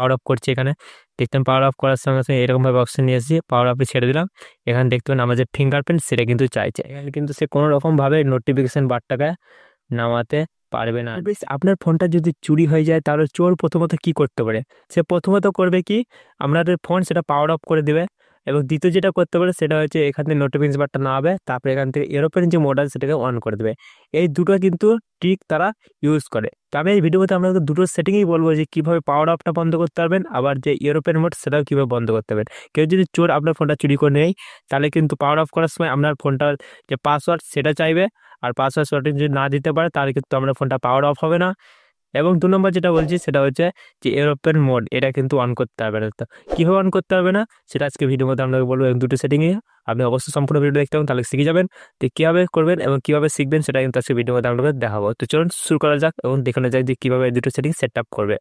Power of করছি। এখানে দেখতেন পাওয়ার অফ করার সঙ্গে সঙ্গে এরকমভাবে অপশন নিয়ে এসেছি, পাওয়ার অফে ছেড়ে দিলাম। এখানে দেখতে পাবেন আমার যে ফিঙ্গারপ্রিন্ট সেটা কিন্তু চাইছে। এখানে কিন্তু সে কোনো রকমভাবে নোটিফিকেশন বারটাকে নামাতে পারবে না। আপনার ফোনটা যদি চুরি হয়ে যায় তাহলে চোর প্রথমত কি করতে পারে, সে প্রথমত করবে কি আপনাদের ফোন সেটা পাওয়ার অফ করে দেবে, এবং দ্বিতীয় যেটা করতে পারে সেটা হচ্ছে এখান থেকে নোটিফিকেশন বারটা না হবে, তারপরে এখান থেকে এরোপ্লেন যে মোড আছে সেটাকে অন করে দেবে। এই দুটো কিন্তু ট্রিক তারা ইউজ করে। তো আমি এই ভিডিওতে আপনাদের দুটো সেটিংই বলবো যে কীভাবে পাওয়ার অফটা বন্ধ করতে পারবেন, আবার যে এরোপ্লেন মোড সেটাও কীভাবে বন্ধ করতে পারবেন। কেউ যদি চোর আপনার ফোনটা চুরি করে নেয় তাহলে কিন্তু পাওয়ার অফ করার সময় আপনার ফোনটার যে পাসওয়ার্ড সেটা চাইবে, আর পাসওয়ার্ড সঠিক যদি না দিতে পারে তাহলে কিন্তু আপনার ফোনটা পাওয়ার অফ হবে না। এবং 2 নম্বর যেটা বলছি সেটা হচ্ছে যে এরোপ্লেন মোড এটা কিন্তু অন করতে হবে না। তো কীভাবে অন করতে হবে না সেটা আজকে ভিডিওর মধ্যে আপনাকে বলবো, এবং দুটো সেটিংয়ে আপনি অবশ্যই সম্পূর্ণ ভিডিও দেখতে হবে, তাহলে শিখে যাবেন। তো কীভাবে করবেন এবং কীভাবে শিখবেন সেটা কিন্তু আজকে ভিডিওর মধ্যে আপনাদের দেখাবো। তো চলুন শুরু করা যাক এবং দেখানো যাক যে কীভাবে এই দুটো সেটিং সেট আপ করবে।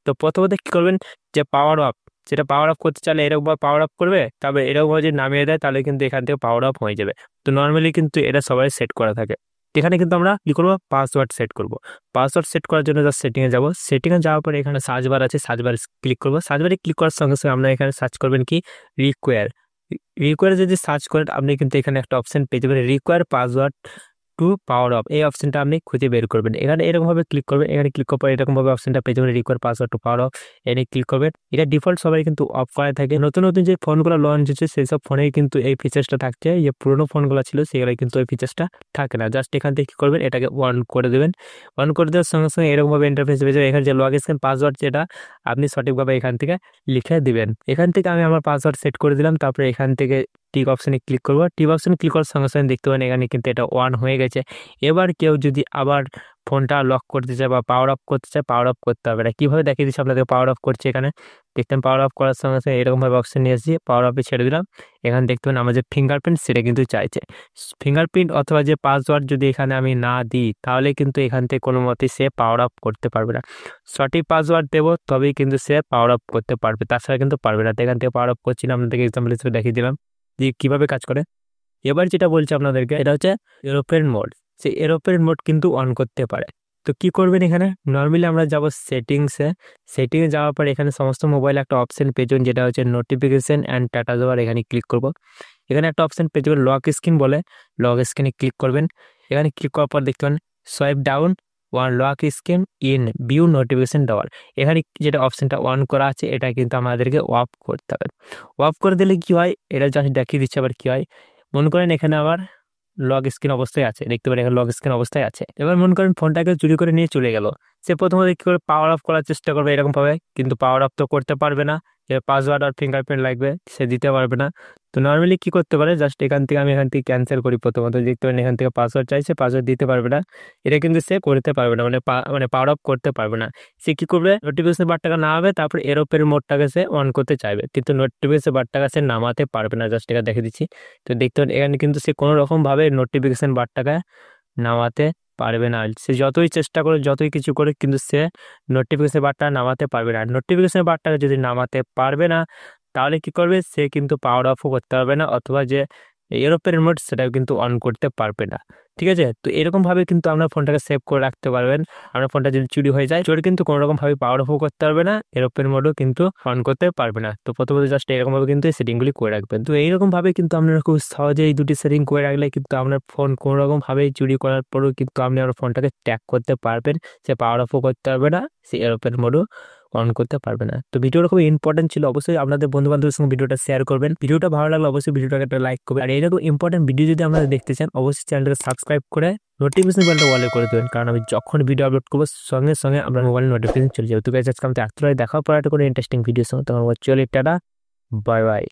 তো প্রথমত কী করবেন, যে পাওয়ার অফ, সেটা পাওয়ার অফ করতে চাইলে এরকমভাবে পাওয়ার অফ করবে, তারপরে এরকমভাবে যদি নামিয়ে দেয় তাহলে কিন্তু এখান থেকে পাওয়ার অফ হয়ে যাবে। তো নর্মালি কিন্তু এটা সবাই সেট করা থাকে। এখানে কিন্তু আমরা কি করবো, পাসওয়ার্ড সেট করব। পাসওয়ার্ড সেট করার জন্য জাস্ট সেটিংয়ে যাব, সেটিংয়ে যাওয়ার পরে এখানে সার্চ বার আছে, সার্চ বার ক্লিক করবো। সার্চ বারে ক্লিক করার সঙ্গে সঙ্গে আমরা এখানে সার্চ করবেন কি রিকোয়ার যদি সার্চ করেন আপনি কিন্তু এখানে একটা অপশন পেয়ে যাবেন, require password to power off. এই অপশনটা আপনি খুঁজে বের করবেন। এখানে এরকমভাবে ক্লিক করবেন, এখানে ক্লিক করার পর এরকমভাবে অপশনটা পেয়ে যাবেন, require password to power off. এনে ক্লিক করবেন। এটা ডিফল্ট সবাই কিন্তু অফ করা থাকে। নতুন নতুন যে ফোনগুলো লঞ্চ হচ্ছে সেই সব ফোনেই কিন্তু এই ফিচার্সটা থাকছে, যে পুরোনো ফোনগুলো ছিল সেগুলো কিন্তু এই ফিচার্সটা থাকে না। জাস্ট এখান থেকে কী করবেন, এটাকে অন করে দেবেন। অন করে দেওয়ার সঙ্গে সঙ্গে এরকমভাবে ইন্টারফেস পেয়ে যাবেন। এখানে যে লগ স্ক্রিন পাসওয়ার্ড যেটা আপনি সঠিকভাবে এখান থেকে লিখে দিবেন। এখান থেকে আমি আমার পাসওয়ার্ড সেট করে দিলাম। তারপরে এখান থেকে টিক অপশনে ক্লিক করবো। টিক অপশনে ক্লিক করার সঙ্গে সঙ্গে দেখতে পাবেন এখানে কিন্তু এটা অন হয়ে গেছে। এবার কেউ যদি আবার ফোনটা লক করতে চায় বা পাওয়ার অফ করতে চায়, পাওয়ার অফ করতে হবে না। কীভাবে দেখিয়ে দিচ্ছি আপনাদের পাওয়ার অফ করছে। এখানে দেখতেন পাওয়ার অফ করার সঙ্গে সঙ্গে এরকমভাবে অপশন নিয়ে এসেছি, পাওয়ার অফে ছেড়ে দিলাম। এখানে দেখতে পাবেন আমার যে ফিঙ্গারপ্রিন্ট সেটা কিন্তু চাইছে। ফিঙ্গারপ্রিন্ট অথবা যে পাসওয়ার্ড যদি এখানে আমি না দিই তাহলে কিন্তু এখান থেকে কোনো মতেই সে পাওয়ার অফ করতে পারবে না। সঠিক পাসওয়ার্ড দেবো তবেই কিন্তু সে পাওয়ার অফ করতে পারবে, তাছাড়া কিন্তু পারবে না। তো এখান থেকে পাওয়ার অফ করছি না, আপনাদেরকে এক্সাম্পল হিসেবে দেখিয়ে দিলাম যে কীভাবে কাজ করে। এবার যেটা বলছি আপনাদেরকে এটা হচ্ছে এরোপ্লেন মোড। সেই এরোপ্লেন মোড কিন্তু অন করতে পারে। তো কি করবেন, এখানে নর্মালি আমরা যাব সেটিংসে। সেটিংয়ে যাওয়ার পর এখানে সমস্ত মোবাইলে একটা অপশন পেয়ে যাবেন যেটা হচ্ছে নোটিফিকেশন অ্যান্ড ডাটা দেওয়ার। এখানে ক্লিক করব। এখানে একটা অপশন পেয়ে যাবেন লক স্ক্রিন বলে, লক স্ক্রিনে ক্লিক করবেন। এখানে ক্লিক করার পর দেখতে পাবেন swipe down one lock screen in view notification দেওয়ার। এখানে যেটা অপশনটা অন করা আছে এটা কিন্তু আমাদেরকে অফ করতে হবে। অফ করে দিলে কি হয়, এটা জাস্ট দেখিয়ে দিচ্ছে আবার কি হয়। মনে করেন এখানে আবার লক স্ক্রিন অবস্থায় আছে, দেখতে পারেন এখানে লক স্ক্রিন অবস্থায় আছে। এবার মনে করেন ফোনটাকে চুরি করে নিয়ে চলে গেল, সে প্রথমে কি করে পাওয়ার অফ করার চেষ্টা করবে এরকম ভাবে, কিন্তু পাওয়ার অফ তো করতে পারবে না, যে পাসওয়ার্ড আর ফিঙ্গারপ্রিন্ট লাগবে সে দিতে পারবে না। তো নর্মালি কি করতে পারে, জাস্ট এখান থেকে আমি এখান থেকে ক্যান্সেল করি। প্রথমত দেখতে পারেন এখান থেকে পাসওয়ার্ড চাইছে, পাসওয়ার্ড দিতে পারবে না, এটা কিন্তু সে করতে পারবে না, মানে পাওয়ার অফ করতে পারবে না। সে কি করবে, নোটিফিকেশন বারটাকে না হবে, তারপর এরোপ্লেন মোডটাকে সে অন করতে চাইবে, কিন্তু নোটিফিকেশন বারটাকে সে নামাতে পারবে না। জাস্ট এটা দেখে দিচ্ছি। তো দেখতে পারেন এখানে কিন্তু সে কোনো রকম ভাবে নোটিফিকেশন বারটাকে নামাতে পারবে না। সে যতই চেষ্টা করে যতই কিছু করে কিন্তু সে নোটিফিকেশন বারটা নামাতে পারবে না। নোটিফিকেশন বারটাকে যদি নামাতে পারবে না তাহলে কি করবে, সে কিন্তু পাওয়ার অফও করতে পারবে না, অথবা যে এরোপ্লেন মোড সেটাও কিন্তু অন করতে পারবে না। ঠিক আছে, তো এরকমভাবে কিন্তু আপনার ফোনটাকে সেভ করে রাখতে পারবেন। আপনার ফোনটা যদি চুরি হয়ে যায়, চোর কিন্তু কোনো রকমভাবে পাওয়ার অফও করতে পারবে না, এরোপ্লেন মোডও কিন্তু অন করতে পারবে না। তো প্রথমত জাস্ট এরকমভাবে কিন্তু এই সেটিংগুলি করে রাখবেন। তো এইরকমভাবে কিন্তু আপনারা খুব সহজে এই দুটি সেটিং করে রাখলে কিন্তু আপনার ফোন কোনো রকমভাবেই চুরি করার পরেও কিন্তু আপনি আপনার ফোনটাকে ট্র্যাক করতে পারবেন। সে পাওয়ার অফও করতে পারবে না, সে এরোপ্লেন মোডও অন করতে পারবে না। তো ভিডিওটা খুব ইম্পর্টেন্ট ছিল, অবশ্যই আপনাদের বন্ধু বান্ধবের সঙ্গে ভিডিওটা শেয়ার করবেন। ভিডিওটা ভালো লাগলে অবশ্যই ভিডিওটাকে একটা লাইক করবেন। আর এইরকম ইম্পর্টেন্ট ভিডিও যদি আপনারা দেখতে চান অবশ্যই চ্যানেলটাকে সাবস্ক্রাইব করে নোটিফিকেশন বেলটা অলে করে দেবেন, কারণ আমি যখন ভিডিও আপলোড করবো সঙ্গে সঙ্গে আপনার মোবাইলে নোটিফিকেশন চলে যাবে। তো গাইস আজকে আমাদের আজকে দেখা পরে একটা কোনো ইন্টারেস্টিং ভিডিওর সঙ্গে, তখন চলে টাটা, বাই বাই।